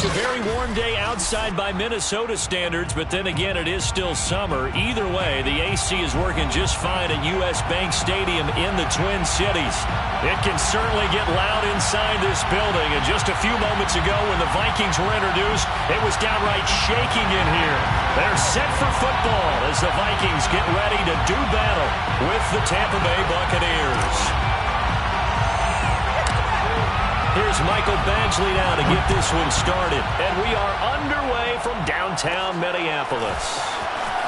a very warm day outside by Minnesota standards, but then again, it is still summer. Either way, the AC is working just fine at U.S. Bank Stadium in the Twin Cities. It can certainly get loud inside this building, and just a few moments ago when the Vikings were introduced, it was downright shaking in here. They're set for football as the Vikings get ready to do battle with the Tampa Bay Buccaneers. Here's Michael Badgley now to get this one started. And we are underway from downtown Minneapolis.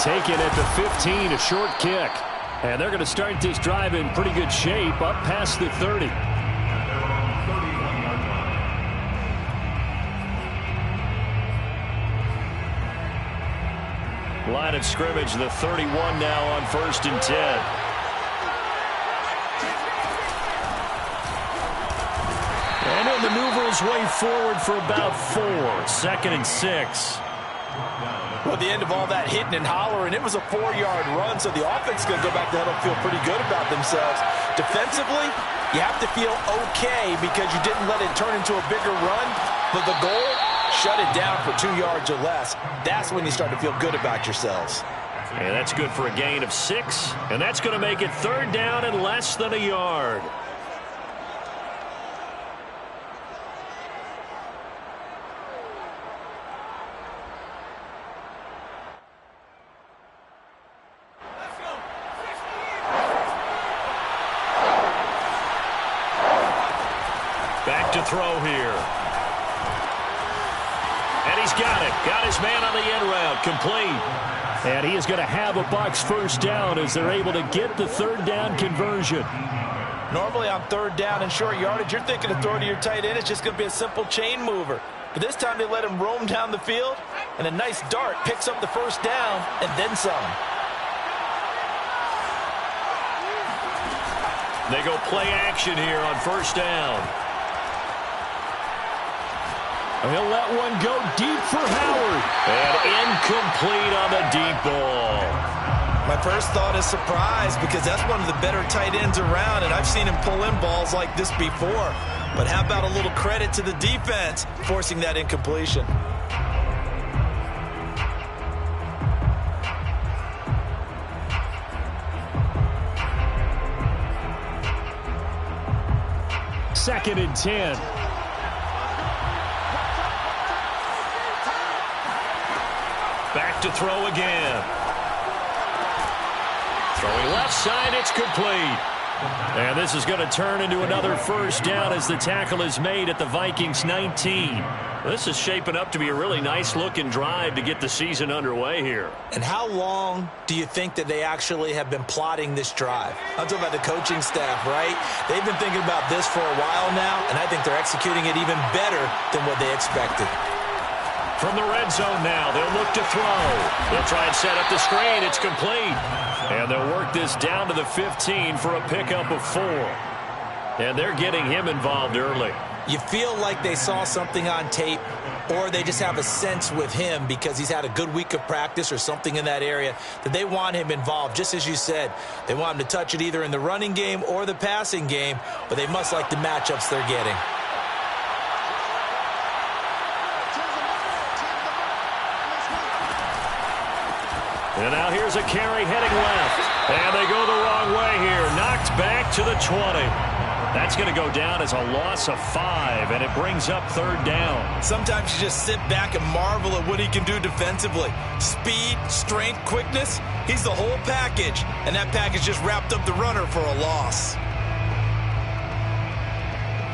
Taken at the 15, a short kick. And they're going to start this drive in pretty good shape up past the 30. Line of scrimmage, the 31 now on 1st and 10. And he'll maneuver his way forward for about 4. 2nd and 6. Well, at the end of all that hitting and hollering, it was a 4-yard run, so the offense is going to go back to huddle, feel pretty good about themselves. Defensively, you have to feel okay because you didn't let it turn into a bigger run, but the goal, shut it down for 2 yards or less. That's when you start to feel good about yourselves. And that's good for a gain of 6, and that's going to make it 3rd down and less than a yard. Back to throw here. And he's got it. Got his man on the end route. Complete. And he is going to have a Bucs first down as they're able to get the 3rd down conversion. Normally on 3rd down and short yardage, you're thinking of throwing to your tight end. It's just going to be a simple chain mover. But this time they let him roam down the field, and a nice dart picks up the first down and then some. They go play action here on 1st down. He'll let one go deep for Howard. And incomplete on the deep ball. My first thought is surprise because that's one of the better tight ends around, and I've seen him pull in balls like this before. But how about a little credit to the defense forcing that incompletion? Second and 10. Back to throw again. Throwing left side, it's complete. And this is going to turn into another first down as the tackle is made at the Vikings 19. This is shaping up to be a really nice-looking drive to get the season underway here. And how long do you think that they actually have been plotting this drive? I'm talking about the coaching staff, right? They've been thinking about this for a while now, and I think they're executing it even better than what they expected. From the red zone now, they'll look to throw. They'll try and set up the screen. It's complete. And they'll work this down to the 15 for a pickup of 4. And they're getting him involved early. You feel like they saw something on tape, or they just have a sense with him because he's had a good week of practice or something in that area that they want him involved. Just as you said, they want him to touch it either in the running game or the passing game, but they must like the matchups they're getting. And now here's a carry heading left. And they go the wrong way here. Knocked back to the 20. That's going to go down as a loss of 5, and it brings up 3rd down. Sometimes you just sit back and marvel at what he can do defensively. Speed, strength, quickness, he's the whole package. And that package just wrapped up the runner for a loss.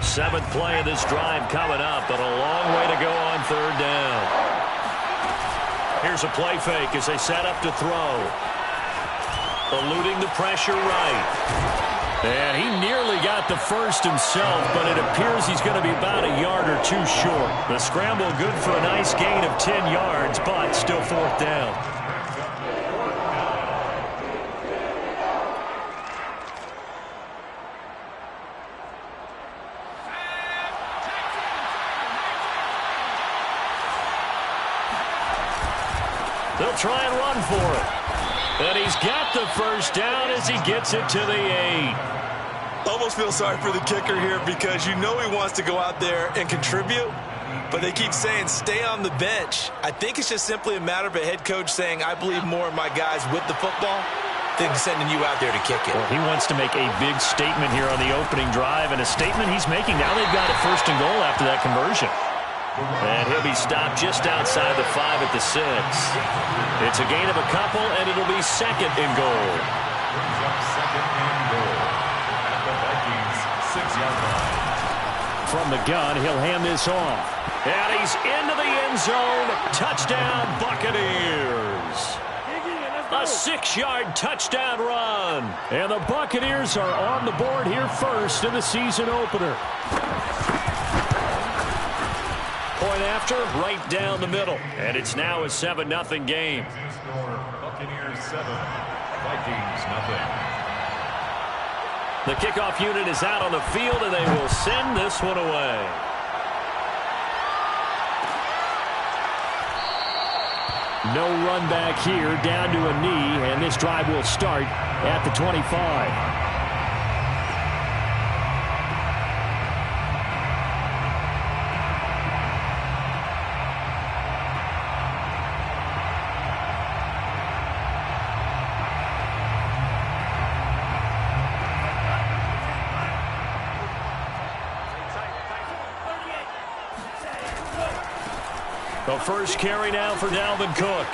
7th play of this drive coming up, but a long way to go on 3rd down. Here's a play fake as they set up to throw. Eluding the pressure right. And he nearly got the first himself, but it appears he's going to be about a yard or 2 short. The scramble good for a nice gain of 10 yards, but still 4th down. They'll try and run for it. And he's got the first down as he gets it to the 8. Almost feel sorry for the kicker here because you know he wants to go out there and contribute, But they keep saying, stay on the bench. I think it's just simply a matter of a head coach saying, I believe more in my guys with the football than sending you out there to kick it. Well, he wants to make a big statement here on the opening drive, and a statement he's making. Now they've got it 1st and goal after that conversion. And he'll be stopped just outside the 5 at the 6. It's a gain of a couple, and it'll be 2nd and goal. Brings up 2nd and goal at the Vikings 6-yard line. From the gun, he'll hand this off. And he's into the end zone. Touchdown, Buccaneers. A 6-yard touchdown run. And the Buccaneers are on the board here first in the season opener. Point after, right down the middle. And it's now a 7-0 game. Buccaneers 7, Vikings 0. The kickoff unit is out on the field, and they will send this one away. No run back here, down to a knee, and this drive will start at the 25. The first carry now for Dalvin Cook.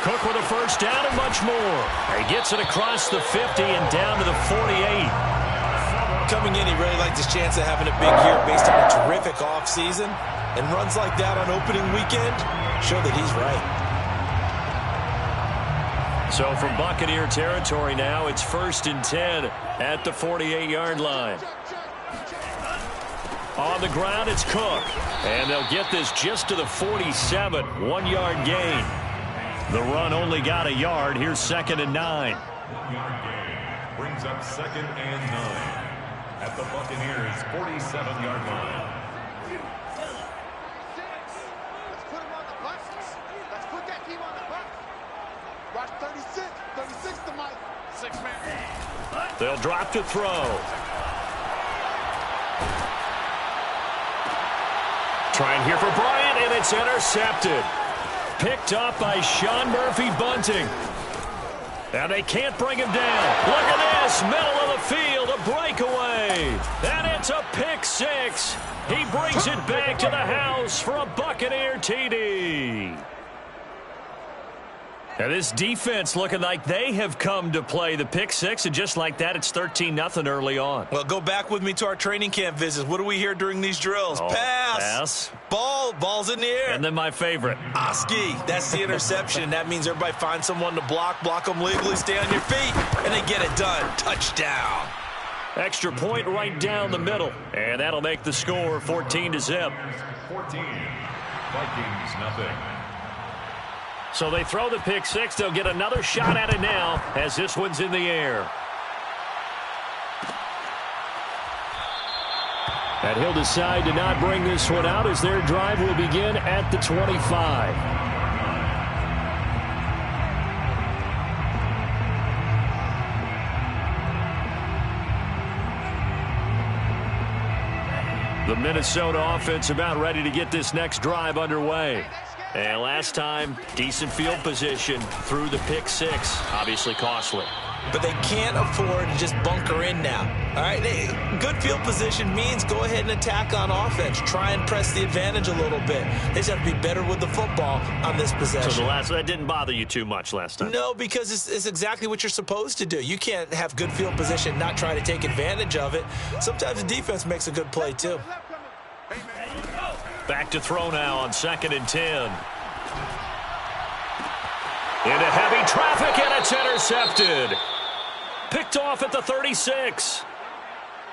Cook with a first down and much more. He gets it across the 50 and down to the 48. Coming in, he really liked his chance of having a big year based on a terrific offseason. And runs like that on opening weekend show that he's right. So from Buccaneer territory now, it's 1st and 10 at the 48-yard line. On the ground, it's Cook. And they'll get this just to the 47, 1-yard gain. The run only got a yard. Here's 2nd and 9. 1-yard gain brings up 2nd and 9 at the Buccaneers 47-yard line. Let's put him on the bus. Let's put that team on the bus. Watch 36. 36 to Mike. 6-man. They'll drop to throw. Trying here for Bryant, and it's intercepted. Picked up by Sean Murphy-Bunting. And they can't bring him down. Look at this, middle of the field, a breakaway. And it's a pick 6. He brings it back to the house for a Buccaneer TD. And this defense looking like they have come to play the pick 6, and just like that, it's 13-0 early on. Well, go back with me to our training camp visits. What do we hear during these drills? Oh, pass. Ball's in the air. And then my favorite. Oski, that's the interception. That means everybody finds someone to block them legally, stay on your feet, and they get it done. Touchdown. Extra point right down the middle. And that'll make the score 14-0. 14, Vikings 0. So they throw the pick 6. They'll get another shot at it now as this one's in the air. And he'll decide to not bring this one out as their drive will begin at the 25. The Minnesota offense about ready to get this next drive underway. And last time, decent field position through the pick 6. Obviously costly. But they can't afford to just bunker in now. All right, good field position means go ahead and attack on offense. Try and press the advantage a little bit. They just have to be better with the football on this possession. So that didn't bother you too much last time? No, because it's exactly what you're supposed to do. You can't have good field position and not try to take advantage of it. Sometimes the defense makes a good play, too. Back to throw now on 2nd and 10. Into heavy traffic, and it's intercepted. Picked off at the 36.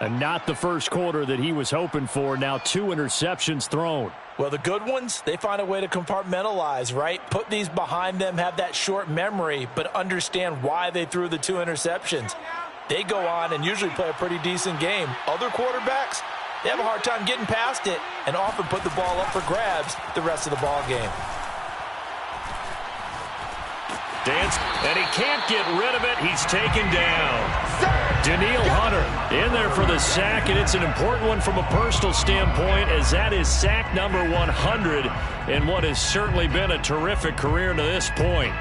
And not the first quarter that he was hoping for. Now 2 interceptions thrown. Well, the good ones, they find a way to compartmentalize, right? Put these behind them, have that short memory, but understand why they threw the 2 interceptions. They go on and usually play a pretty decent game. Other quarterbacks, they have a hard time getting past it and often put the ball up for grabs the rest of the ball game. Dance, and he can't get rid of it. He's taken down. Daniil Hunter in there for the sack, and it's an important one from a personal standpoint, as that is sack number 100 in what has certainly been a terrific career to this point.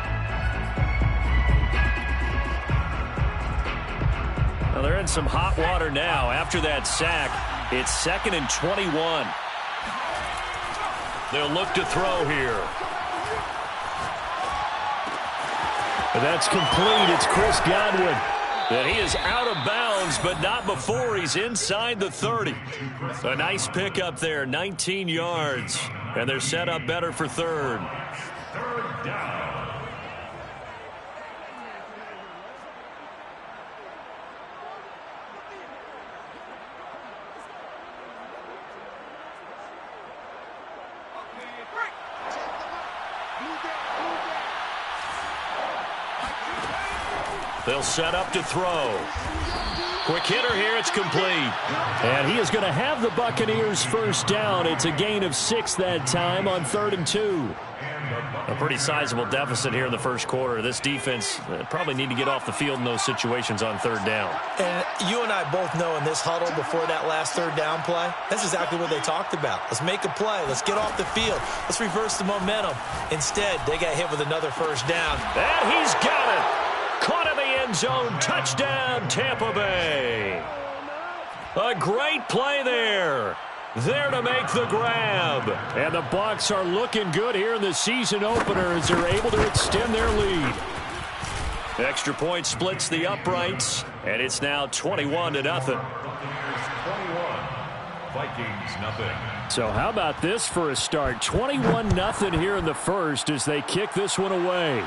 Well, they're in some hot water now. After that sack, it's 2nd and 21. They'll look to throw here. And that's complete. It's Chris Godwin. And he is out of bounds, but not before he's inside the 30. A nice pickup there, 19 yards. And they're set up better for third. Third down. They'll set up to throw. Quick hitter here. It's complete. And he is going to have the Buccaneers first down. It's a gain of 6 that time on 3rd and 2. A pretty sizable deficit here in the first quarter. This defense probably need to get off the field in those situations on 3rd down. And you and I both know in this huddle before that last 3rd down play, that's exactly what they talked about. Let's make a play. Let's get off the field. Let's reverse the momentum. Instead, they got hit with another first down. And he's got it. Caught in the end zone. Touchdown, Tampa Bay. A great play there. There to make the grab. And the Bucs are looking good here in the season opener as they're able to extend their lead. Extra point splits the uprights, and it's now 21-0. Buccaneers 21, Vikings nothing. So how about this for a start? 21-0 here in the first as they kick this one away.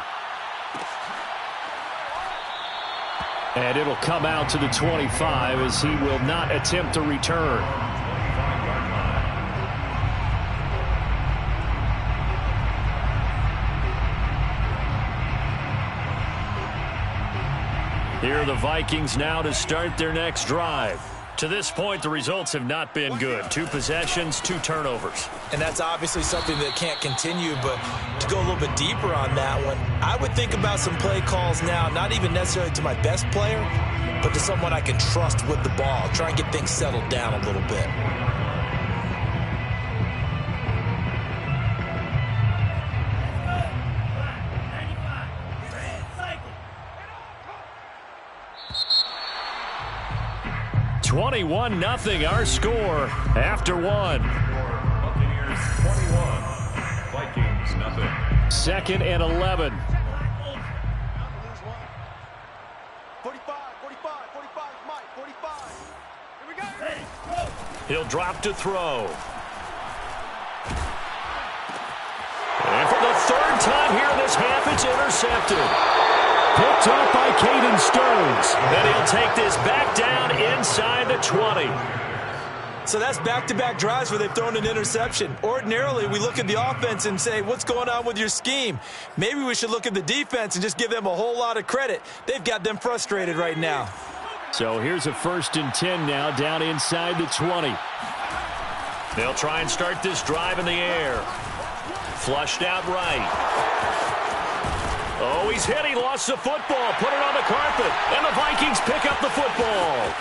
And it'll come out to the 25 as he will not attempt to return. Here are the Vikings now to start their next drive. To this point, the results have not been good. 2 possessions, 2 turnovers. And that's obviously something that can't continue, but to go a little bit deeper on that one, I would think about some play calls now, not even necessarily to my best player, but to someone I can trust with the ball. Try and get things settled down a little bit. Nothing our score after 1. Buccaneers 21, Vikings nothing. 2nd and 11. 45, Mike, 45. Here we go. He'll drop to throw. And for the 3rd time here in this half, it's intercepted. Picked up by Caden Stearns. And he'll take this back down inside the 20. So that's back-to-back drives where they've thrown an interception. Ordinarily, we look at the offense and say, what's going on with your scheme? Maybe we should look at the defense and just give them a whole lot of credit. They've got them frustrated right now. So here's a 1st and 10 now down inside the 20. They'll try and start this drive in the air. Flushed out right. Oh, he's hit. He lost the football. Put it on the carpet. And the Vikings pick up the football.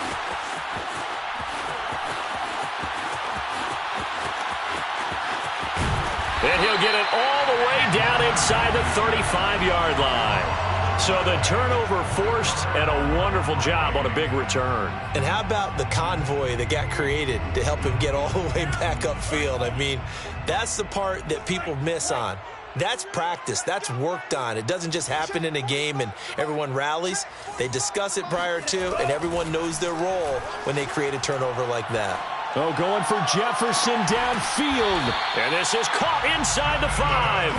And he'll get it all the way down inside the 35-yard line. So the turnover forced, and a wonderful job on a big return. And how about the convoy that got created to help him get all the way back upfield? I mean, that's the part that people miss on. That's practice. That's worked on. It doesn't just happen in a game and everyone rallies. They discuss it prior to, and everyone knows their role when they create a turnover like that. Oh, going for Jefferson downfield. And this is caught inside the 5.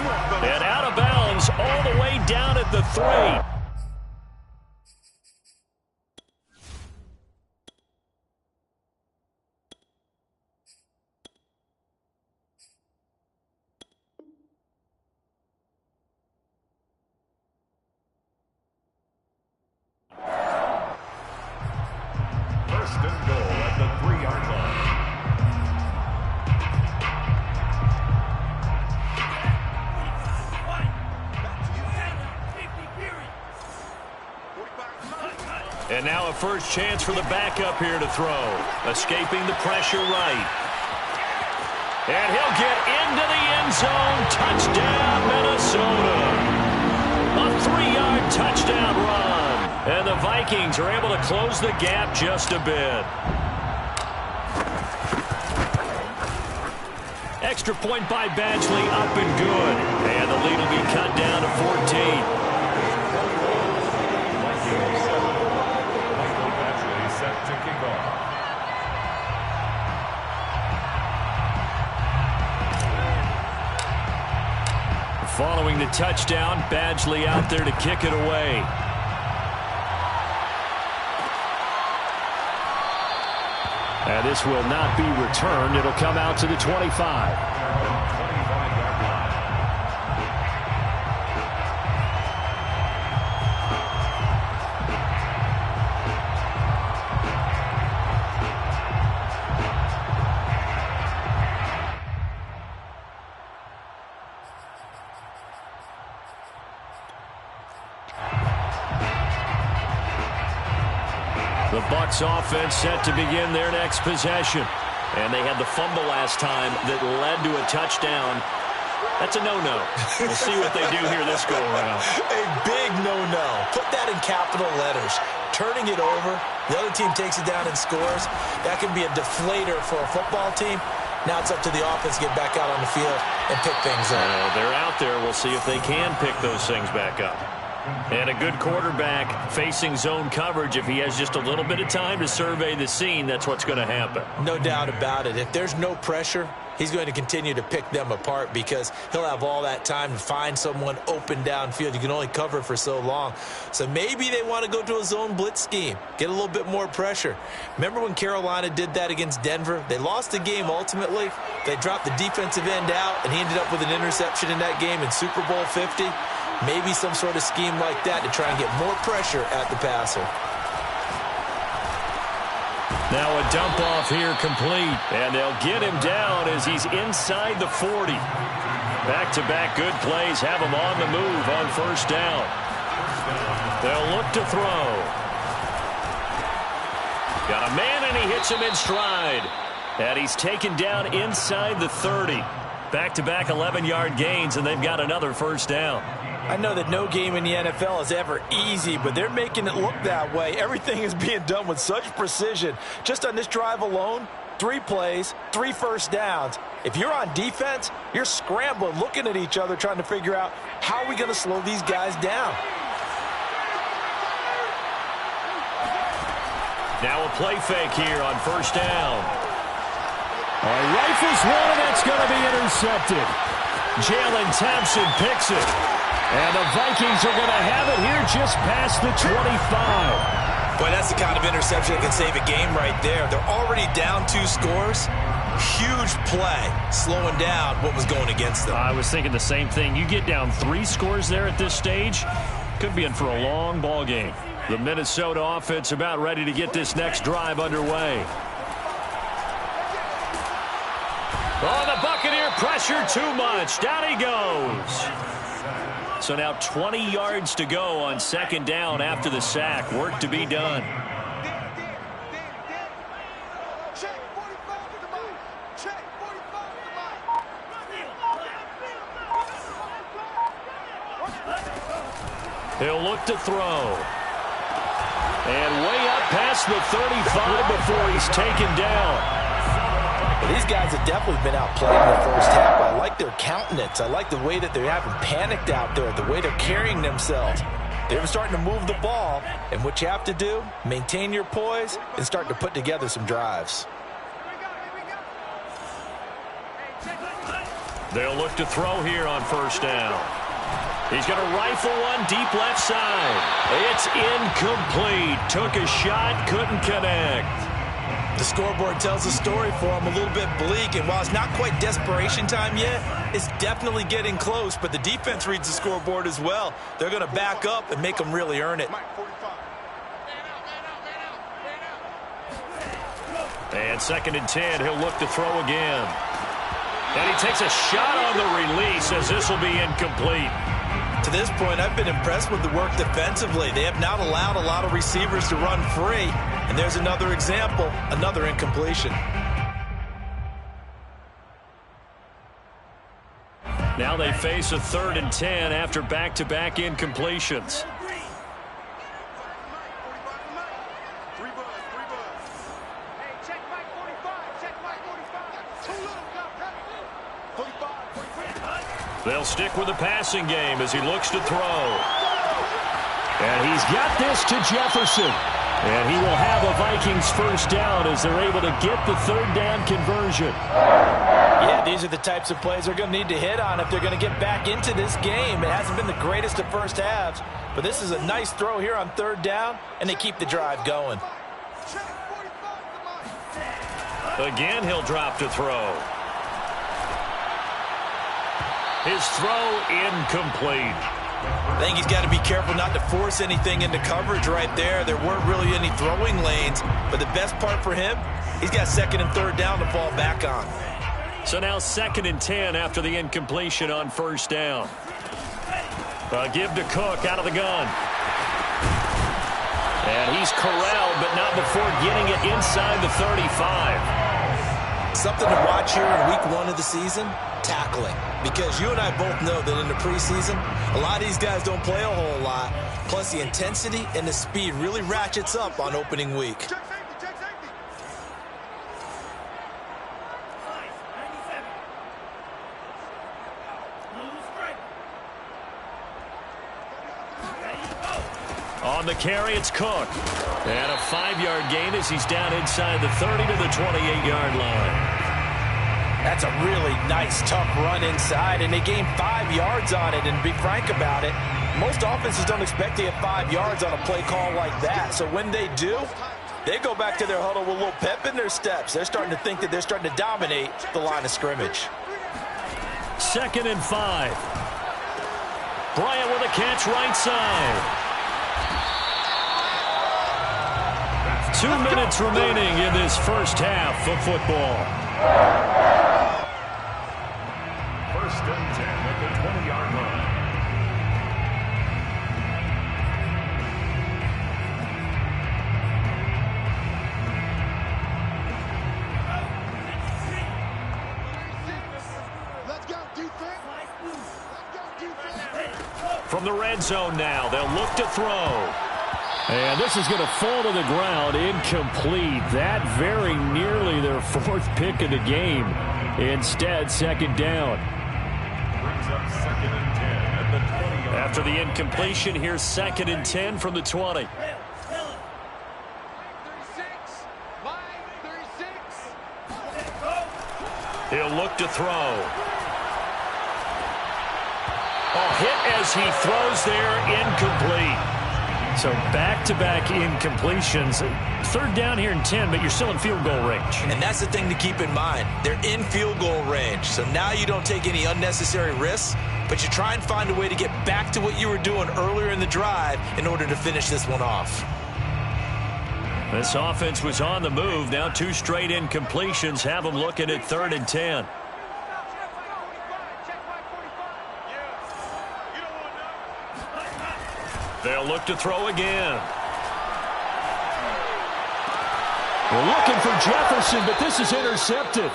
And out of bounds all the way down at the 3. First and goal at the 3-yard line. And now a first chance for the backup here to throw. Escaping the pressure right. And he'll get into the end zone. Touchdown, Minnesota. A 3-yard touchdown run. And the Vikings are able to close the gap just a bit. Extra point by Badgley, up and good. And the lead will be cut down to 14. Set to kick off. Following the touchdown, Badgley out there to kick it away. And this will not be returned. It'll come out to the 25. The Bucs offense set to begin their next possession. And they had the fumble last time that led to a touchdown. That's a no-no. We'll see what they do here this go-around. A big no-no. Put that in capital letters. Turning it over, the other team takes it down and scores. That can be a deflator for a football team. Now it's up to the offense to get back out on the field and pick things up. They're out there. We'll see if they can pick those things back up. And a good quarterback facing zone coverage. If he has just a little bit of time to survey the scene, that's what's going to happen. No doubt about it. If there's no pressure, he's going to continue to pick them apart because he'll have all that time to find someone open downfield. You can only cover for so long. So maybe they want to go to a zone blitz scheme, get a little bit more pressure. Remember when Carolina did that against Denver? They lost the game ultimately. They dropped the defensive end out, and he ended up with an interception in that game in Super Bowl 50. Maybe some sort of scheme like that to try and get more pressure at the passer. Now a dump off here complete. And they'll get him down as he's inside the 40. Back-to-back good plays have him on the move on first down. They'll look to throw. Got a man and he hits him in stride. And he's taken down inside the 30. Back-to-back 11-yard gains, and they've got another first down. I know that no game in the NFL is ever easy, but they're making it look that way. Everything is being done with such precision. Just on this drive alone, 3 plays, 3 first downs. If you're on defense, you're scrambling, looking at each other, trying to figure out how are we going to slow these guys down. Now a play fake here on first down. Rifles one, and that's going to be intercepted. Jalen Thompson picks it. And the Vikings are going to have it here just past the 25. Boy, that's the kind of interception that can save a game right there. They're already down 2 scores. Huge play, slowing down what was going against them. I was thinking the same thing. You get down 3 scores there at this stage, could be in for a long ball game. The Minnesota offense about ready to get this next drive underway. Oh, the Buccaneer pressure too much. Down he goes. So now 20 yards to go on second down after the sack. Work to be done. He'll look to throw. And way up past the 35 before he's taken down. These guys have definitely been outplayed in the first half. I like their countenance. I like the way that they haven't panicked out there, the way they're carrying themselves. They're starting to move the ball, and what you have to do, maintain your poise and start to put together some drives. They'll look to throw here on first down. He's going to rifle one deep left side. It's incomplete. Took a shot, couldn't connect. The scoreboard tells a story for him, a little bit bleak, and while it's not quite desperation time yet, it's definitely getting close, but the defense reads the scoreboard as well. They're going to back up and make them really earn it. And 2nd and 10, he'll look to throw again. And he takes a shot on the release as this will be incomplete. To this point, I've been impressed with the work defensively. They have not allowed a lot of receivers to run free. And there's another example, another incompletion. Now they face a 3rd and 10 after back-to-back incompletions. They'll stick with the passing game as he looks to throw. And he's got this to Jefferson. And he will have a Vikings first down as they're able to get the 3rd down conversion. Yeah, these are the types of plays they're going to need to hit on if they're going to get back into this game. It hasn't been the greatest of first halves, but this is a nice throw here on 3rd down, and they keep the drive going. Again, he'll drop to throw. His throw incomplete. I think he's got to be careful not to force anything into coverage right there. There weren't really any throwing lanes, but the best part for him, he's got 2nd and 3rd down to fall back on. So now 2nd and 10 after the incompletion on 1st down. Give to Cook out of the gun. And he's corralled, but not before getting it inside the 35. Something to watch here in week 1 of the season, tackling. Because you and I both know that in the preseason, a lot of these guys don't play a whole lot. Plus, the intensity and the speed really ratchets up on opening week. On the carry, it's Cook. And a 5-yard gain as he's down inside the 30 to the 28-yard line. That's a really nice, tough run inside, and they gained 5 yards on it. And to be frank about it, most offenses don't expect to get 5 yards on a play call like that. So when they do, they go back to their huddle with a little pep in their steps. They're starting to think that they're starting to dominate the line of scrimmage. 2nd and 5. Bryant with a catch right side. 2 minutes remaining in this first half of football. 1st and 10 at the 20-yard line. Let's go, defense. From the red zone now, they'll look to throw. And this is going to fall to the ground, incomplete. That very nearly their 4th pick of the game. Instead, 2nd down. Brings up 2nd and 10 at the 20-yard line. After the incompletion, here's 2nd and 10 from the 20. 36. Line 36. He'll look to throw. Hit as he throws there, incomplete. So back-to-back incompletions. 3rd down here and 10, but you're still in field goal range. And that's the thing to keep in mind. They're in field goal range. So now you don't take any unnecessary risks, but you try and find a way to get back to what you were doing earlier in the drive in order to finish this one off. This offense was on the move. Now 2 straight incompletions have them looking at 3rd and 10. They'll look to throw again. We're looking for Jefferson, but this is intercepted.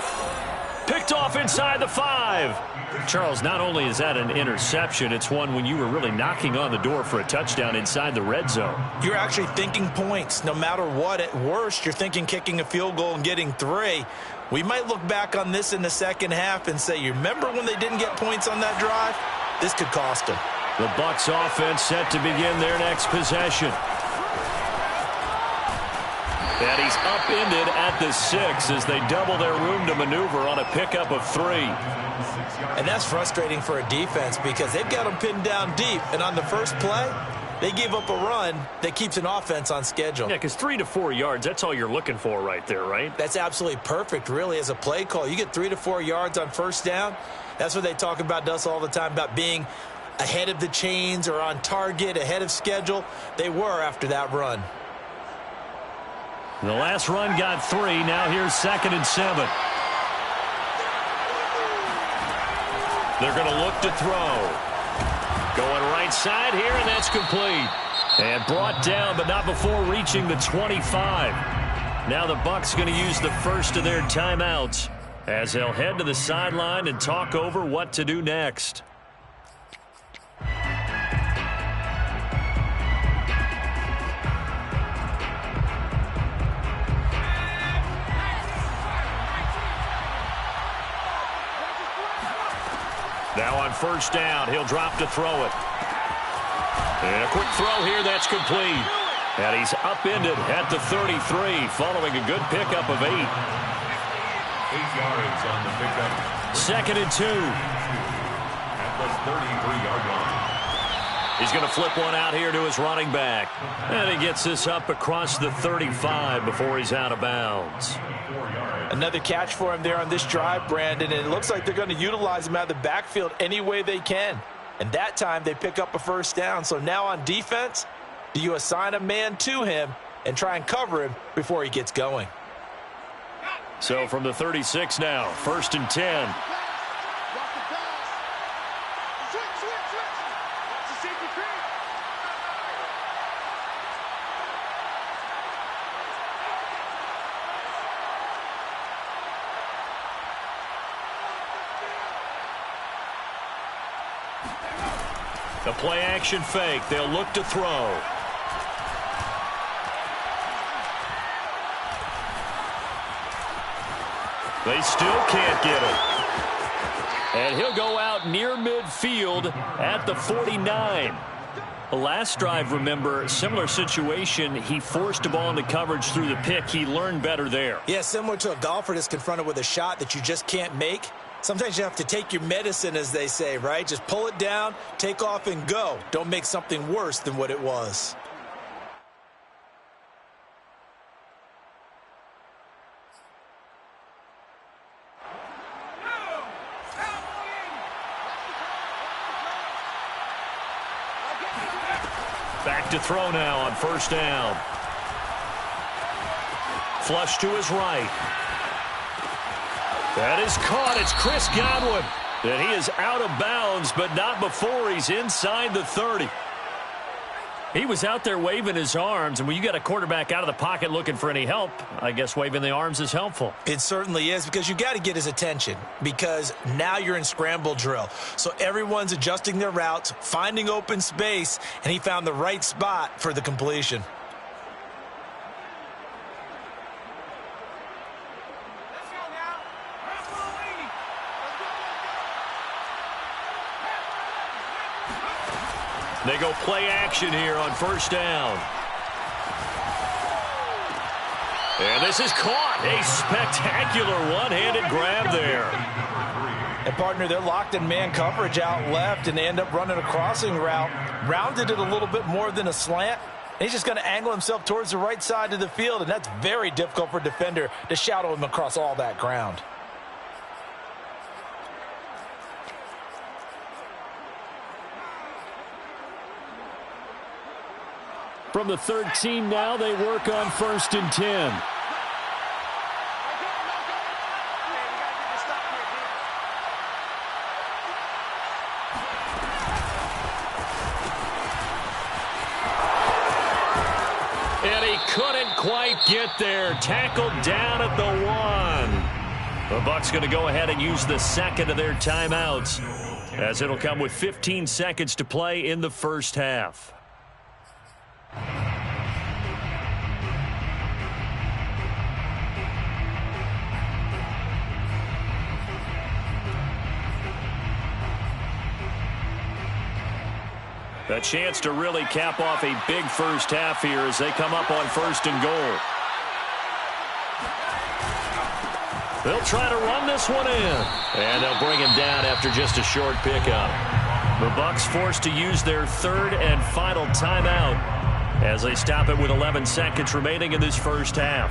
Picked off inside the 5. Charles, not only is that an interception, it's one when you were really knocking on the door for a touchdown inside the red zone. You're actually thinking points. No matter what, at worst, you're thinking kicking a field goal and getting 3. We might look back on this in the 2nd half and say, you remember when they didn't get points on that drive? This could cost them. The Bucs offense set to begin their next possession. And he's upended at the 6 as they double their room to maneuver on a pickup of 3. And that's frustrating for a defense because they've got them pinned down deep. And on the first play, they give up a run that keeps an offense on schedule. Yeah, because 3 to 4 yards, that's all you're looking for right there, right? That's absolutely perfect, really, as a play call. You get 3 to 4 yards on 1st down. That's what they talk about to us all the time, about being ahead of the chains or on target, ahead of schedule. They were after that run. The last run got 3. Now here's 2nd and 7. They're going to look to throw. Going right side here, and that's complete. And brought down, but not before reaching the 25. Now the Bucs going to use the first of their timeouts as they'll head to the sideline and talk over what to do next. Now on first down, he'll drop to throw it. And a quick throw here, that's complete. And he's upended at the 33, following a good pickup of 8. 8 yards on the pickup. 2nd and 2. At the 33-yard line. He's going to flip one out here to his running back. And he gets this up across the 35 before he's out of bounds. Another catch for him there on this drive, Brandon, and it looks like they're going to utilize him out of the backfield any way they can. And that time they pick up a first down. So now on defense, do you assign a man to him and try and cover him before he gets going? So from the 36 now, 1st and 10. The play action fake. They'll look to throw. They still can't get it. And he'll go out near midfield at the 49. The last drive, remember, similar situation. He forced a ball into coverage through the pick. He learned better there. Yeah, similar to a golfer that's confronted with a shot that you just can't make. Sometimes you have to take your medicine, as they say, right? Just pull it down, take off, and go. Don't make something worse than what it was. Back to throw now on first down. Flush to his right. That is caught. It's Chris Godwin. And he is out of bounds, but not before he's inside the 30. He was out there waving his arms, and when you got a quarterback out of the pocket looking for any help, I guess waving the arms is helpful. It certainly is, because you got to get his attention, because now you're in scramble drill. So everyone's adjusting their routes, finding open space, and he found the right spot for the completion. They go play action here on first down. And this is caught. A spectacular one-handed grab there. And, partner, they're locked in man coverage out left, and they end up running a crossing route. Rounded it a little bit more than a slant. And he's just going to angle himself towards the right side of the field, and that's very difficult for a defender to shadow him across all that ground. From the 13 now, they work on 1st and 10. And he couldn't quite get there. Tackled down at the 1. The Bucs going to go ahead and use the second of their timeouts, as it'll come with 15 seconds to play in the first half. A chance to really cap off a big first half here as they come up on 1st and goal. They'll try to run this one in. And they'll bring him down after just a short pickup. The Bucs forced to use their 3rd and final timeout as they stop it with 11 seconds remaining in this first half.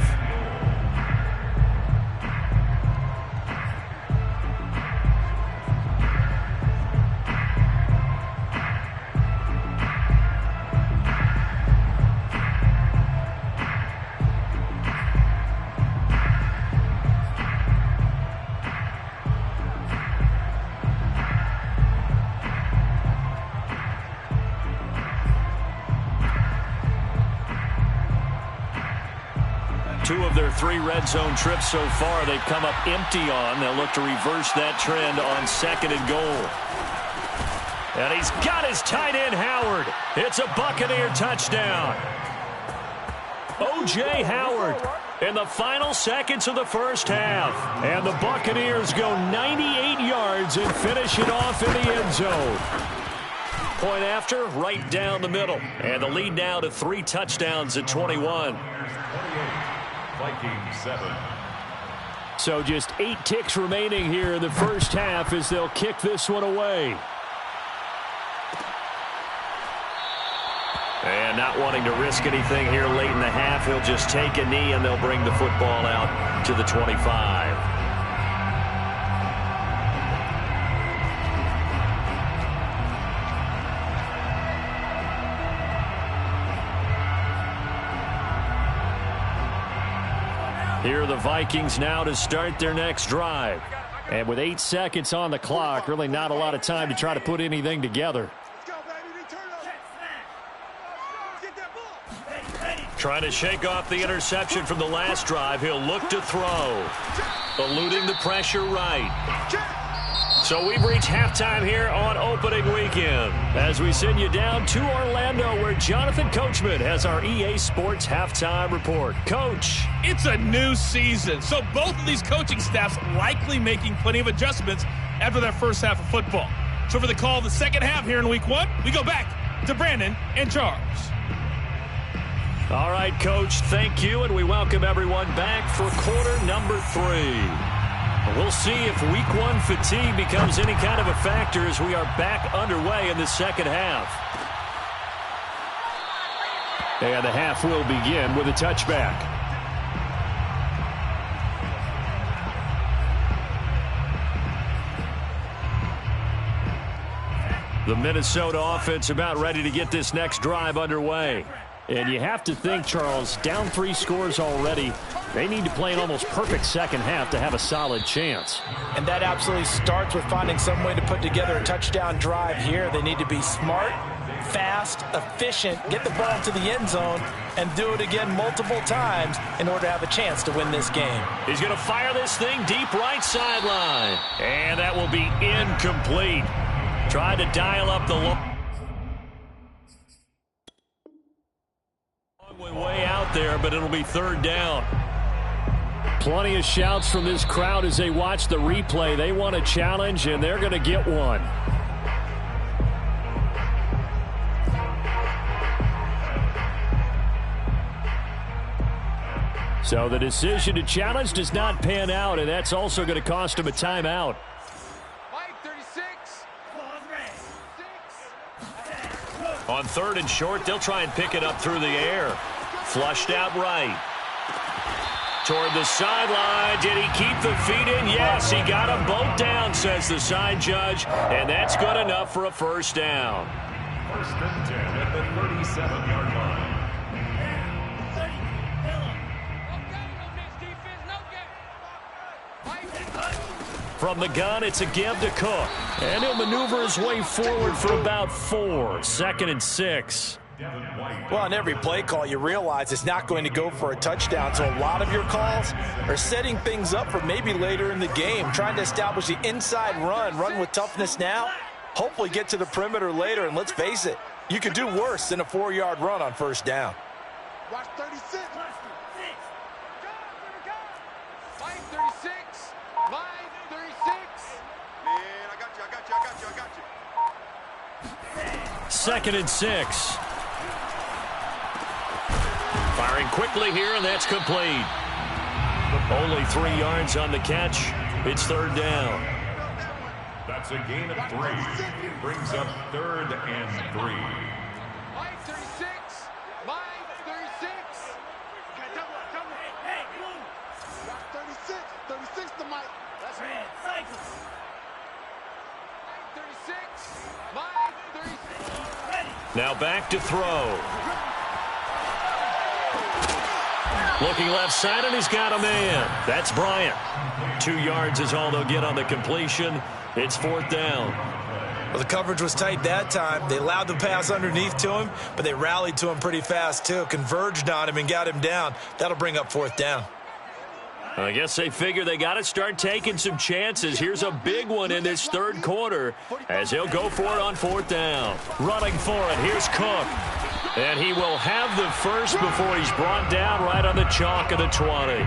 their 3 red zone trips so far, they've come up empty on. They'll look to reverse that trend on 2nd and goal. And he's got his tight end, Howard. It's a Buccaneer touchdown. O.J. Howard in the final seconds of the first half. And the Buccaneers go 98 yards and finish it off in the end zone. Point after, right down the middle. And the lead now to 3 touchdowns at 21. Vikings 7. So just 8 ticks remaining here in the first half as they'll kick this one away. And not wanting to risk anything here late in the half, he'll just take a knee and they'll bring the football out to the 25. Here are the Vikings now to start their next drive. And with 8 seconds on the clock, really not a lot of time to try to put anything together. Trying to shake off the interception from the last drive. He'll look to throw. Eluding the pressure right. So we've reached halftime here on opening weekend as we send you down to Orlando where Jonathan Coachman has our EA Sports halftime report. Coach. It's a new season, so both of these coaching staffs likely making plenty of adjustments after their first half of football. So for the call of the second half here in week 1, we go back to Brandon and Charles. All right, Coach, thank you, and we welcome everyone back for quarter number 3. We'll see if week 1 fatigue becomes any kind of a factor as we are back underway in the second half. And the half will begin with a touchback. The Minnesota offense about ready to get this next drive underway. And you have to think, Charles, down 3 scores already. They need to play an almost perfect second half to have a solid chance. And that absolutely starts with finding some way to put together a touchdown drive here. They need to be smart, fast, efficient, get the ball to the end zone, and do it again multiple times in order to have a chance to win this game. He's going to fire this thing deep right sideline. And that will be incomplete. Tried to dial up the long way out there, but it'll be 3rd down. Plenty of shouts from this crowd as they watch the replay. They want a challenge, and they're going to get one. So the decision to challenge does not pan out, and that's also going to cost him a timeout. On 3rd and short, they'll try and pick it up through the air. Flushed out right. Toward the sideline. Did he keep the feet in? Yes, he got them both down, says the side judge. And that's good enough for a first down. 1st and 10 at the 37-yard line. From the gun, it's a give to Cook. And he'll maneuver his way forward for about 4. 2nd and 6. Well, on every play call, you realize it's not going to go for a touchdown. So a lot of your calls are setting things up for maybe later in the game, trying to establish the inside run with toughness now, hopefully get to the perimeter later. And let's face it, you could do worse than a 4-yard run on 1st down. Watch 36. Line 36. Line 36. Man, I got you. 2nd and 6. Firing quickly here, and that's complete. Only 3 yards on the catch. It's 3rd down. That's a gain of 3. Brings up 3rd and 3. Line 36. Line 36. Watch 36. 36 to Mike. That's right. Line 36. Line 36. Now back to throw. Looking left side, and he's got a man. That's Bryant. 2 yards is all they'll get on the completion. It's 4th down. Well, the coverage was tight that time. They allowed the pass underneath to him, but they rallied to him pretty fast, too. Converged on him and got him down. That'll bring up 4th down. I guess they figure they got to start taking some chances. Here's a big one in this third quarter as he'll go for it on fourth down. Running for it, here's Cook. And he will have the first before he's brought down right on the chalk of the 20.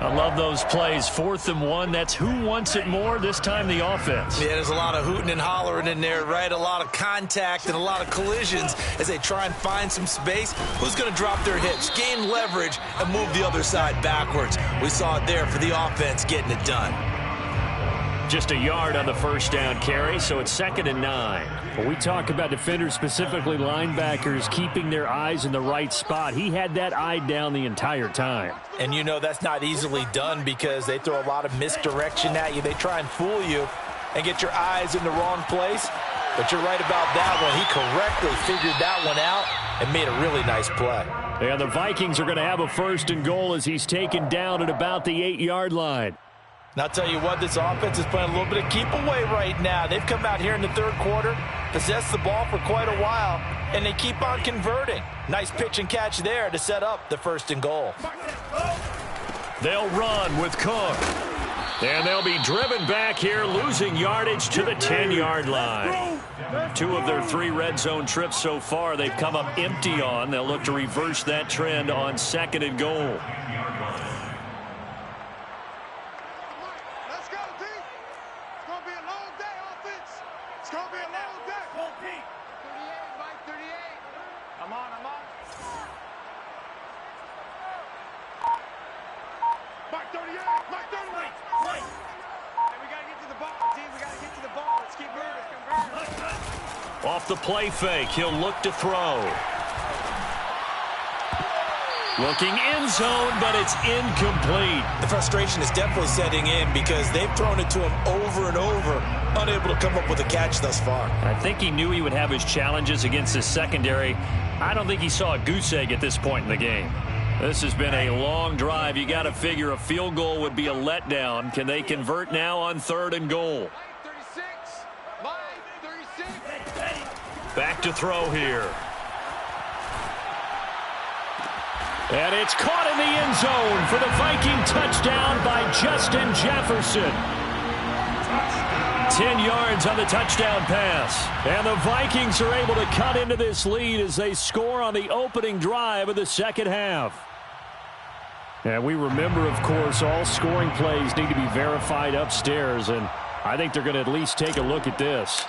I love those plays. 4th and 1. That's who wants it more. This time the offense. Yeah, there's a lot of hooting and hollering in there, right? A lot of contact and a lot of collisions as they try and find some space. Who's going to drop their hips, gain leverage, and move the other side backwards? We saw it there for the offense getting it done. Just a yard on the first down carry, so it's 2nd and 9. When we talk about defenders, specifically linebackers, keeping their eyes in the right spot, he had that eye down the entire time. And you know that's not easily done because they throw a lot of misdirection at you. They try and fool you and get your eyes in the wrong place. But you're right about that one. He correctly figured that one out and made a really nice play. And the Vikings are going to have a 1st and goal as he's taken down at about the 8-yard line. And I'll tell you what, this offense is playing a little bit of keep away right now. They've come out here in the third quarter, possessed the ball for quite a while, and they keep on converting. Nice pitch and catch there to set up the 1st and goal. They'll run with Cook. And they'll be driven back here, losing yardage to the 10-yard line. 2 of their 3 red zone trips so far they've come up empty on. They'll look to reverse that trend on 2nd and goal. Off the play fake, he'll look to throw. Looking end zone, but it's incomplete. The frustration is definitely setting in because they've thrown it to him over and over, unable to come up with a catch thus far. I think he knew he would have his challenges against his secondary. I don't think he saw a goose egg at this point in the game. This has been a long drive. You got to figure a field goal would be a letdown. Can they convert now on 3rd and goal? Back to throw here. And it's caught in the end zone for the Viking touchdown by Justin Jefferson. 10 yards on the touchdown pass. And the Vikings are able to cut into this lead as they score on the opening drive of the second half. And we remember, of course, all scoring plays need to be verified upstairs, and I think they're going to at least take a look at this.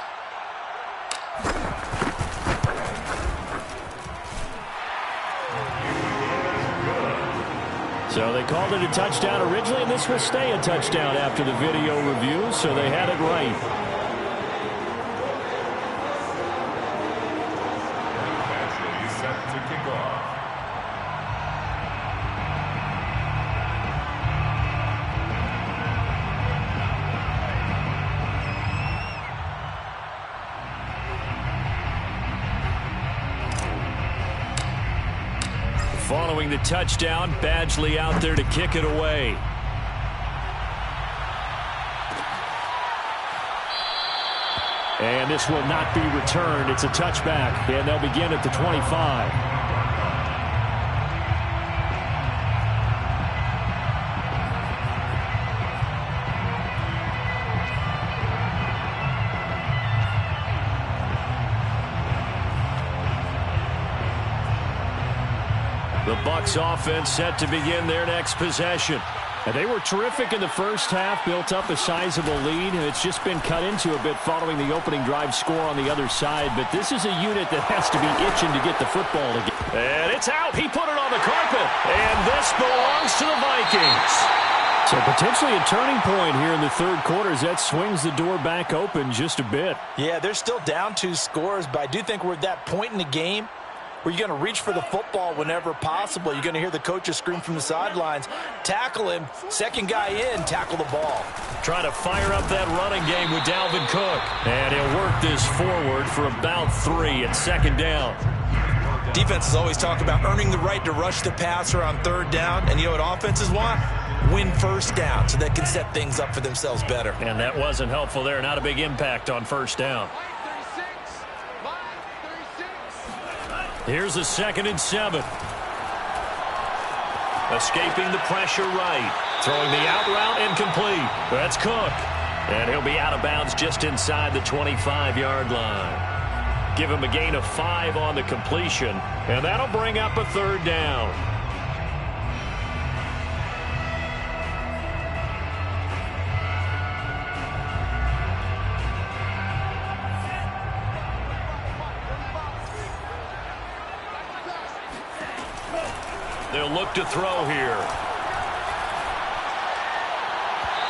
So they called it a touchdown originally, and this will stay a touchdown after the video review, so they had it right. Set to kick off. Following the touchdown, Badgley out there to kick it away. And this will not be returned. It's a touchback, and they'll begin at the 25. The Bucs offense set to begin their next possession. And they were terrific in the first half, built up a sizable lead, and it's just been cut into a bit following the opening drive score on the other side. But this is a unit that has to be itching to get the football to get. And it's out. He put it on the carpet. And this belongs to the Vikings. So potentially a turning point here in the third quarter as that swings the door back open just a bit. Yeah, they're still down 2 scores, but I do think we're at that point in the game where you're going to reach for the football whenever possible. You're going to hear the coaches scream from the sidelines. Tackle him. Second guy in, tackle the ball. Trying to fire up that running game with Dalvin Cook. And he'll work this forward for about 3 at 2nd down. Defenses always talk about earning the right to rush the passer on 3rd down. And you know what offenses want? Win 1st down so they can set things up for themselves better. And that wasn't helpful there. Not a big impact on 1st down. Here's a 2nd and 7. Escaping the pressure right. Throwing the out route incomplete. That's Cook. And he'll be out of bounds just inside the 25-yard line. Give him a gain of 5 on the completion, and that'll bring up a third down. They'll look to throw here.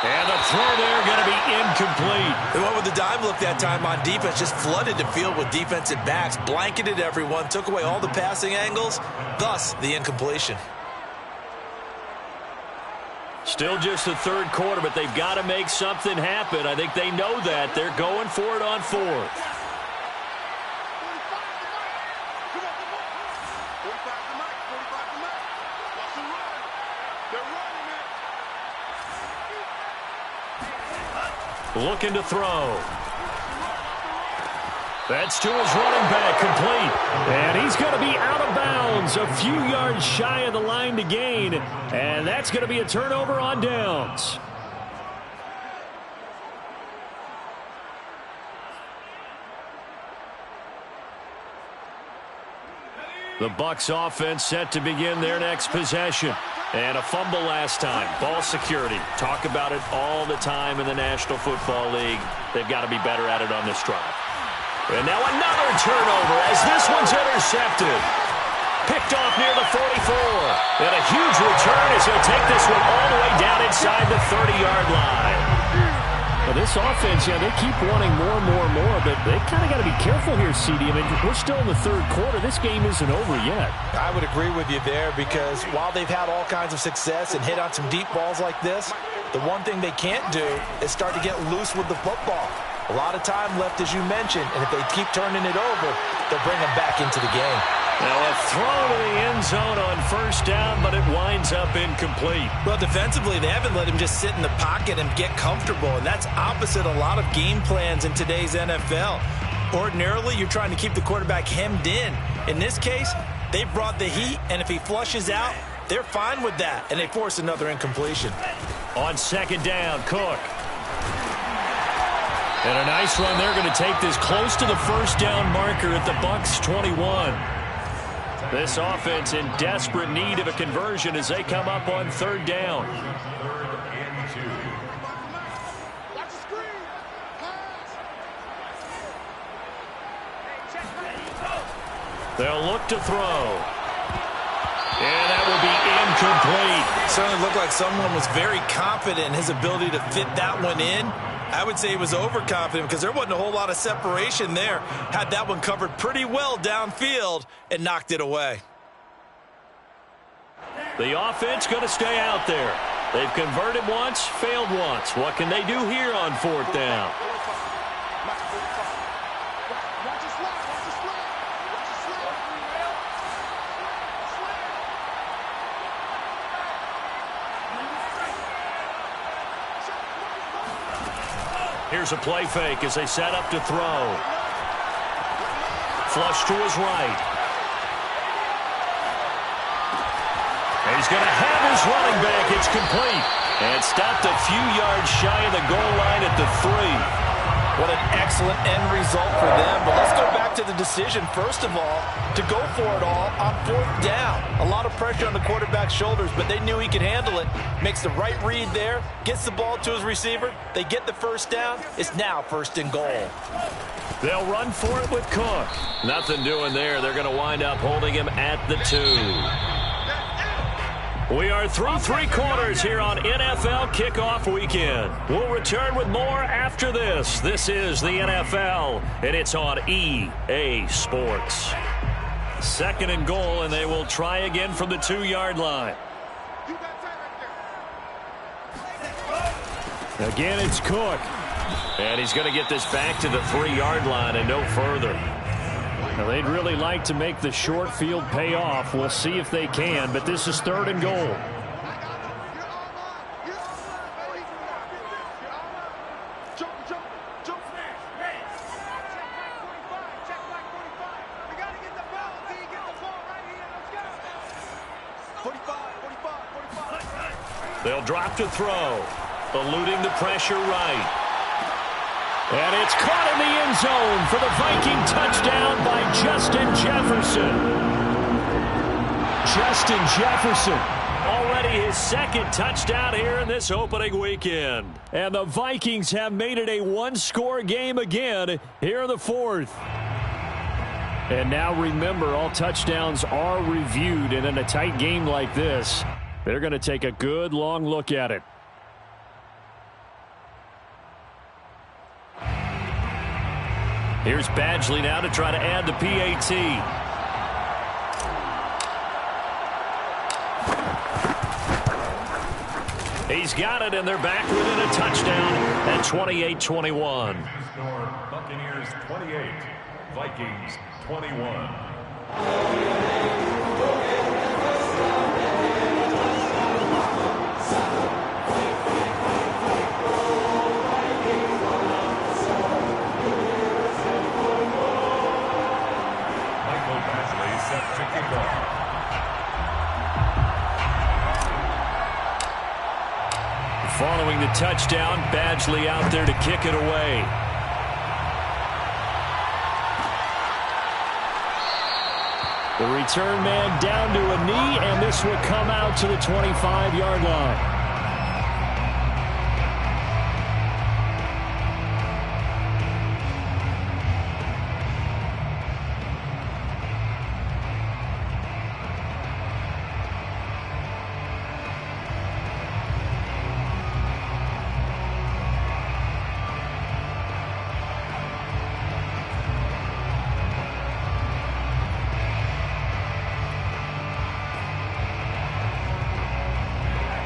And the throw there going to be incomplete. They went with the dime look that time on defense. Just flooded the field with defensive backs. Blanketed everyone. Took away all the passing angles. Thus, the incompletion. Still just the third quarter, but they've got to make something happen. I think they know that. They're going for it on fourth. Looking to throw. That's to his running back, complete. And he's going to be out of bounds, a few yards shy of the line to gain. And that's going to be a turnover on downs. The Bucs offense set to begin their next possession. And a fumble last time. Ball security. Talk about it all the time in the National Football League. They've got to be better at it on this drive. And now another turnover as this one's intercepted. Picked off near the 44. And a huge return as he'll take this one all the way down inside the 30-yard line. Well, this offense, they keep wanting more and more and more, but they kind of got to be careful here, CD. I mean, we're still in the third quarter. This game isn't over yet. I would agree with you there because while they've had all kinds of success and hit on some deep balls like this, the one thing they can't do is start to get loose with the football. A lot of time left, as you mentioned, and if they keep turning it over, they'll bring them back into the game. Now a throw to the end zone on first down, but it winds up incomplete. Well, defensively, they haven't let him just sit in the pocket and get comfortable, and that's opposite a lot of game plans in today's NFL. Ordinarily, you're trying to keep the quarterback hemmed in. In this case, they brought the heat, and if he flushes out, they're fine with that, and they force another incompletion. On second down, Cook. And a nice run. They're going to take this close to the first down marker at the Bucs 21. This offense in desperate need of a conversion as they come up on third down. They'll look to throw. And that will be incomplete. Certainly looked like someone was very confident in his ability to fit that one in. I would say he was overconfident because there wasn't a whole lot of separation there. Had that one covered pretty well downfield and knocked it away. The offense going to stay out there. They've converted once, failed once. What can they do here on fourth down? Here's a play fake as they set up to throw. Flush to his right. And he's going to have his running back. It's complete. And stopped a few yards shy of the goal line at the 3. What an excellent end result for them. But let's go back to the decision, first of all, to go for it all on fourth down. A lot of pressure on the quarterback's shoulders, but they knew he could handle it. Makes the right read there, gets the ball to his receiver. They get the first down. It's now first and goal. They'll run for it with Cook. Nothing doing there. They're going to wind up holding him at the 2. We are through 3 quarters here on NFL Kickoff Weekend. We'll return with more after this. This is the NFL, and it's on EA Sports. Second and goal, and they will try again from the 2-yard line. Again, it's Cook. And he's going to get this back to the 3-yard line and no further. Now, they'd really like to make the short field pay off. We'll see if they can, but this is third and goal. They'll He'll drop to throw. Eluding the pressure right. And it's caught in the end zone for the Viking touchdown by Justin Jefferson. Justin Jefferson, already his second touchdown here in this opening weekend. And the Vikings have made it a one-score game again here in the fourth. And now remember, all touchdowns are reviewed, and in a tight game like this, they're going to take a good long look at it. Here's Badgley now to try to add the PAT. He's got it, and they're back within a touchdown at 28-21. Buccaneers 28, Vikings 21. Set to kick off. Following the touchdown, Badgley out there to kick it away. The return man down to a knee, and this will come out to the 25-yard line.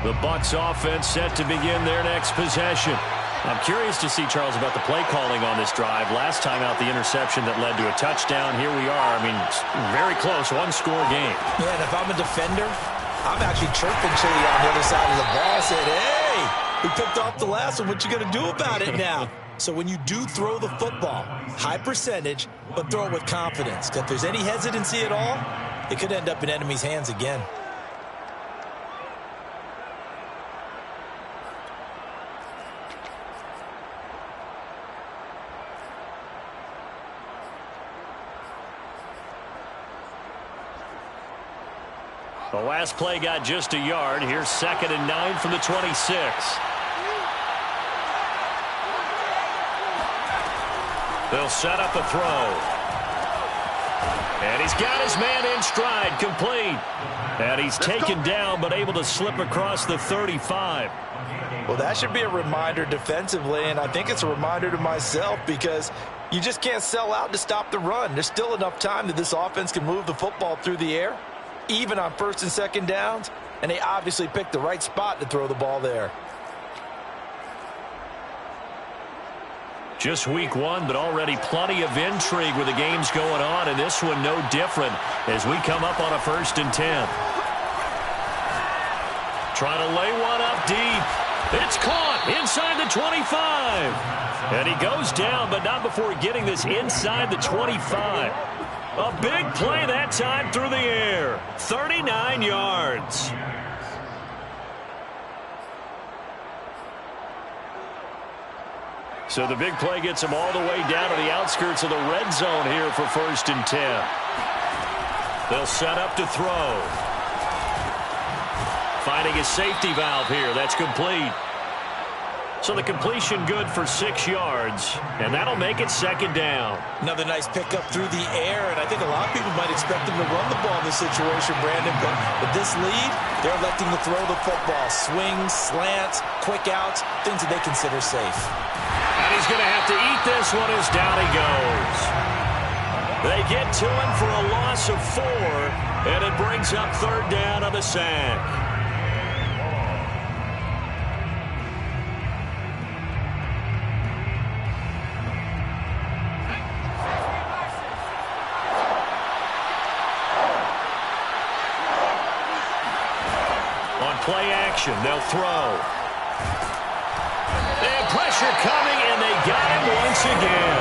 The Bucs offense set to begin their next possession. I'm curious to see, Charles, about the play calling on this drive. Last time out, the interception that led to a touchdown. Here we are. I mean, very close, one-score game. Yeah, and if I'm a defender, I'm actually chirping Chili on the other side of the ball. I said, hey, we picked off the last one. What you going to do about it now? So when you do throw the football, high percentage, but throw it with confidence. If there's any hesitancy at all, it could end up in enemy's hands again. The last play got just a yard. Here's 2nd and 9 from the 26. They'll set up a throw. And he's got his man in stride, complete. And he's taken down, but able to slip across the 35. Well, that should be a reminder defensively, and I think it's a reminder to myself because you just can't sell out to stop the run. There's still enough time that this offense can move the football through the air, even on 1st and 2nd downs, and they obviously picked the right spot to throw the ball there. Just week one, but already plenty of intrigue with the games going on, and this one no different as we come up on a 1st and 10. Trying to lay one up deep. It's caught inside the 25. And he goes down, but not before getting this inside the 25. A big play that time through the air. 39 yards. So the big play gets him all the way down to the outskirts of the red zone here for 1st and 10. They'll set up to throw. Finding his safety valve here. That's complete. So the completion good for 6 yards, and that'll make it 2nd down. Another nice pickup through the air, and I think a lot of people might expect him to run the ball in this situation, Brandon, but with this lead, they're electing to throw the football. Swings, slants, quick outs, things that they consider safe. And he's going to have to eat this one as down he goes. They get to him for a loss of 4, and it brings up 3rd down on the sack. Play action. They'll throw. They have pressure coming, and they got him once again.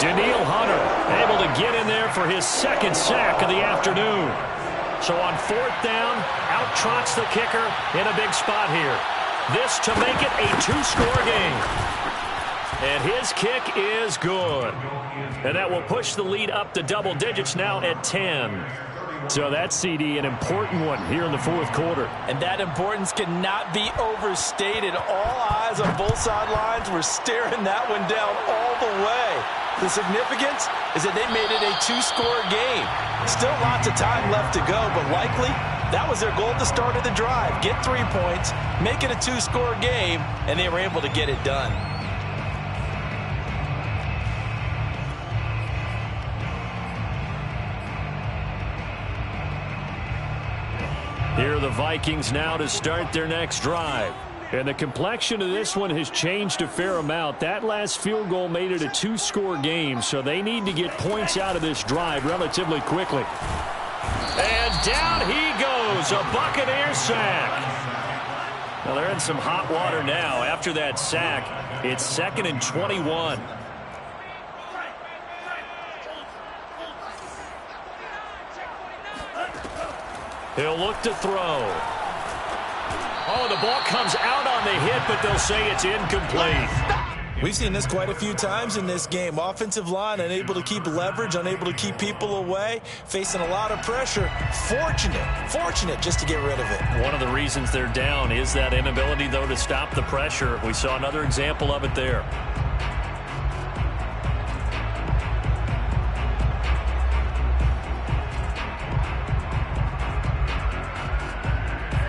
Danielle Hunter able to get in there for his 2nd sack of the afternoon. So on 4th down, out trots the kicker in a big spot here. This to make it a 2-score game. And his kick is good. And that will push the lead up to double digits now at 10. So that CD, an important one here in the 4th quarter. And that importance cannot be overstated. All eyes on both sidelines were staring that one down all the way. The significance is that they made it a 2-score game. Still lots of time left to go, but likely that was their goal at the start of the drive. Get 3 points, make it a 2-score game, and they were able to get it done. Here are the Vikings now to start their next drive. And the complexion of this one has changed a fair amount. That last field goal made it a 2-score game, so they need to get points out of this drive relatively quickly. And down he goes, a Buccaneer sack. Well, they're in some hot water now. After that sack, it's 2nd and 21. He'll look to throw. Oh, the ball comes out on the hit, but they'll say it's incomplete. We've seen this quite a few times in this game. Offensive line unable to keep leverage, unable to keep people away, facing a lot of pressure. Fortunate just to get rid of it. One of the reasons they're down is that inability, though, to stop the pressure. We saw another example of it there.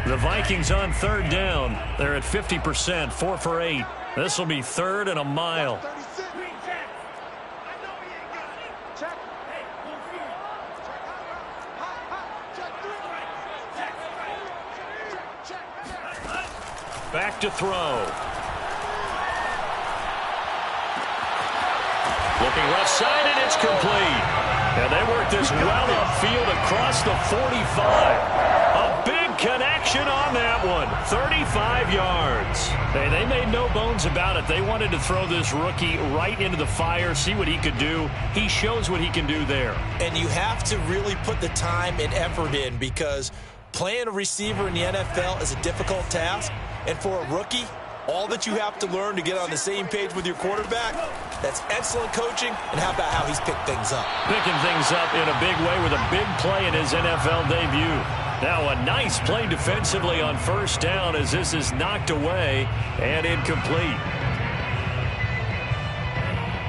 The Vikings on 3rd down. They're at 50%, 4 for 8. This will be 3rd and a mile. Back to throw. Looking left side, and it's complete. And they work this well upfield across the 45. A big connection on that one. 35 yards. Hey, they made no bones about it. They wanted to throw this rookie right into the fire, see what he could do. He shows what he can do there. And you have to really put the time and effort in, because playing a receiver in the NFL is a difficult task. And for a rookie, all that you have to learn to get on the same page with your quarterback, that's excellent coaching. And how about how he's picked things up? Picking things up in a big way with a big play in his NFL debut. Now a nice play defensively on 1st down as this is knocked away and incomplete.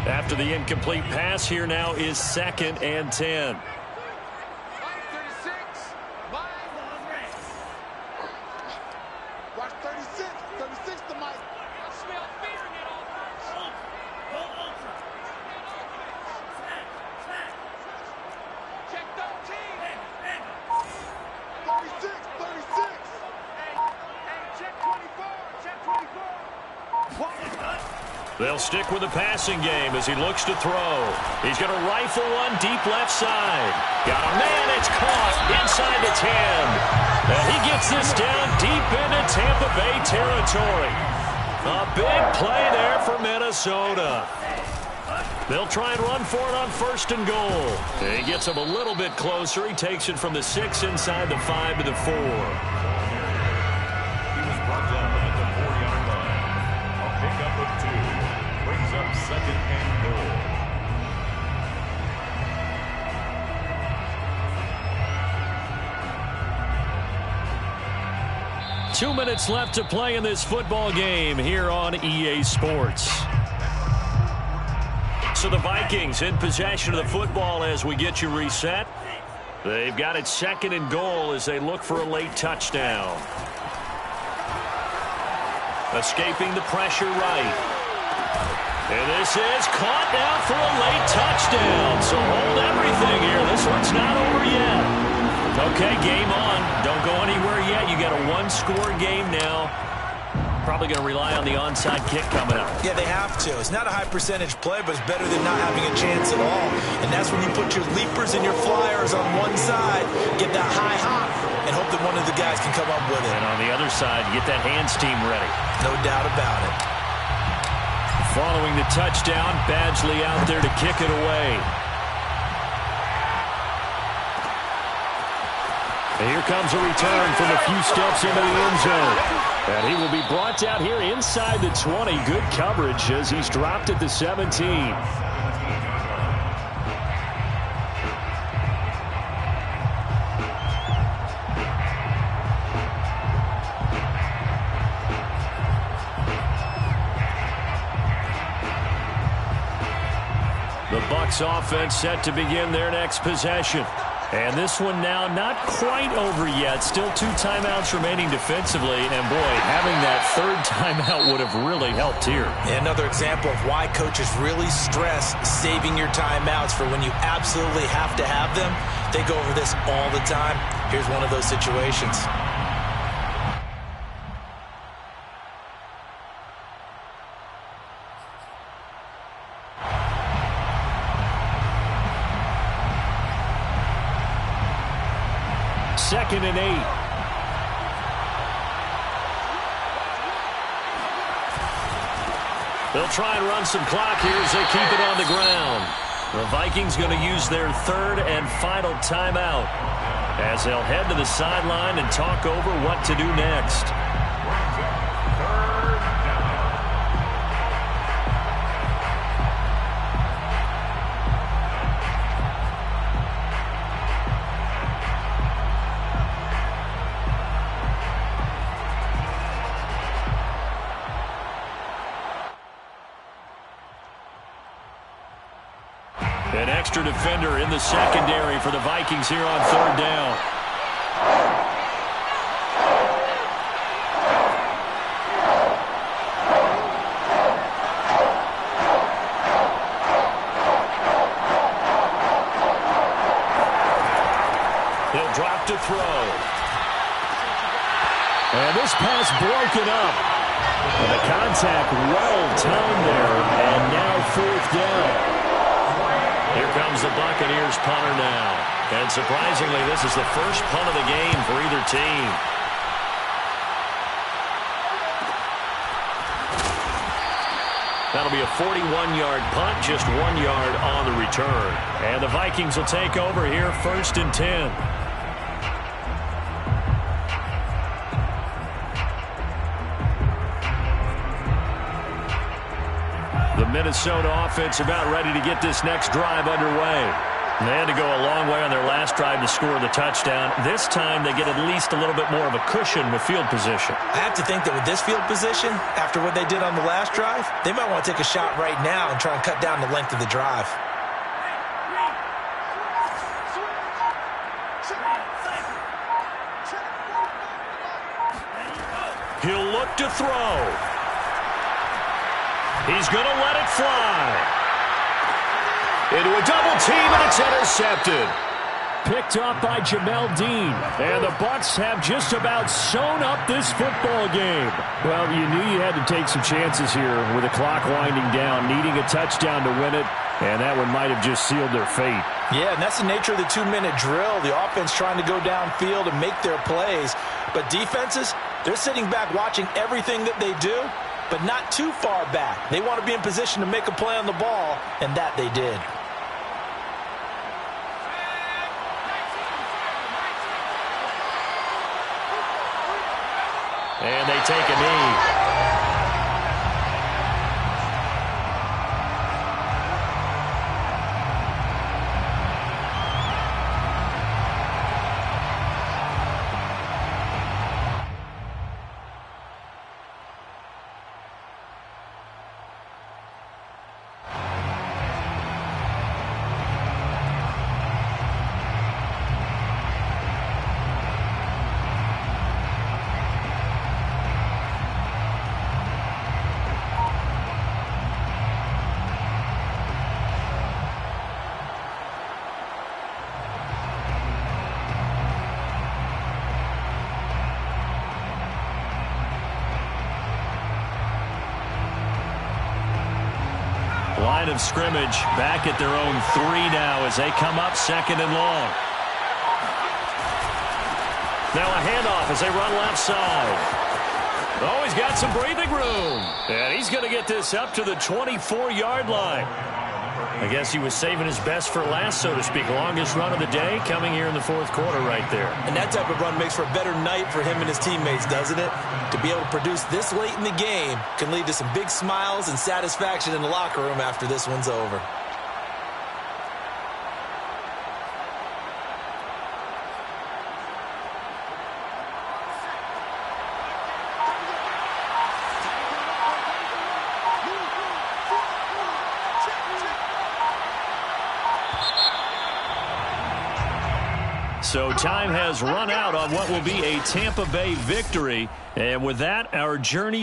After the incomplete pass, here now is 2nd and 10. Watch 36. 36 to Mike. I smell fear in that offense. Check 13. 36. 36. Hey, check 24. Check 24. They'll stick with the passing game as he looks to throw. He's going to rifle one deep left side. Got a man, it's caught inside the 10. And he gets this down deep into Tampa Bay territory. A big play there for Minnesota. They'll try and run for it on 1st and goal. He gets him a little bit closer. He takes it from the 6 inside the 5 to the 4. He was brought down at the 4-yard line. A pickup of 2 brings up 2nd and goal. Two minutes left to play in this football game here on EA Sports. So the Vikings in possession of the football as we get you reset. They've got it 2nd and goal as they look for a late touchdown. Escaping the pressure right. And this is caught now for a late touchdown. So hold everything here. This one's not over yet. Okay, game on. Don't go anywhere yet. You got a 1-score game now. Probably going to rely on the onside kick coming up. Yeah, they have to. It's not a high percentage play, but it's better than not having a chance at all. And that's when you put your leapers and your flyers on one side, get that high hop, and hope that one of the guys can come up with it. And on the other side, get that hands team ready. No doubt about it. Following the touchdown, Badgley out there to kick it away. And here comes a return from a few steps into the end zone. And he will be brought down here inside the 20. Good coverage as he's dropped at the 17. The Bucs offense set to begin their next possession. And this one now not quite over yet. Still 2 timeouts remaining defensively. And, boy, having that third timeout would have really helped here. Yeah, another example of why coaches really stress saving your timeouts for when you absolutely have to have them. They go over this all the time. Here's one of those situations. Second and 8. They'll try and run some clock here as they keep it on the ground. The Vikings going to use their third and final timeout as they'll head to the sideline and talk over what to do next. An extra defender in the secondary for the Vikings here on third down. He'll drop to throw. And this pass broken up. And the contact well timed there. And now fourth down. Here comes the Buccaneers punter now. And surprisingly, this is the first punt of the game for either team. That'll be a 41-yard punt, just 1 yard on the return. And the Vikings will take over here, 1st and 10. The Minnesota offense about ready to get this next drive underway. They had to go a long way on their last drive to score the touchdown. This time they get at least a little bit more of a cushion with field position. I have to think that with this field position, after what they did on the last drive, they might want to take a shot right now and try and cut down the length of the drive. He'll look to throw. He's going to let it fly. Into a double team, and it's intercepted. Picked off by Jamel Dean. And the Bucs have just about sewn up this football game. Well, you knew you had to take some chances here with the clock winding down, needing a touchdown to win it, and that one might have just sealed their fate. Yeah, and that's the nature of the 2-minute drill. The offense trying to go downfield and make their plays. But defenses, they're sitting back watching everything that they do, but not too far back. They want to be in position to make a play on the ball, and that they did. And they take a knee. Line of scrimmage back at their own 3 now as they come up 2nd and long. Now a handoff as they run left side. Oh, he's got some breathing room. And he's going to get this up to the 24-yard line. I guess he was saving his best for last, so to speak. Longest run of the day coming here in the fourth quarter right there. And that type of run makes for a better night for him and his teammates, doesn't it? To be able to produce this late in the game can lead to some big smiles and satisfaction in the locker room after this one's over. So time has run out on what will be a Tampa Bay victory. And with that, our journey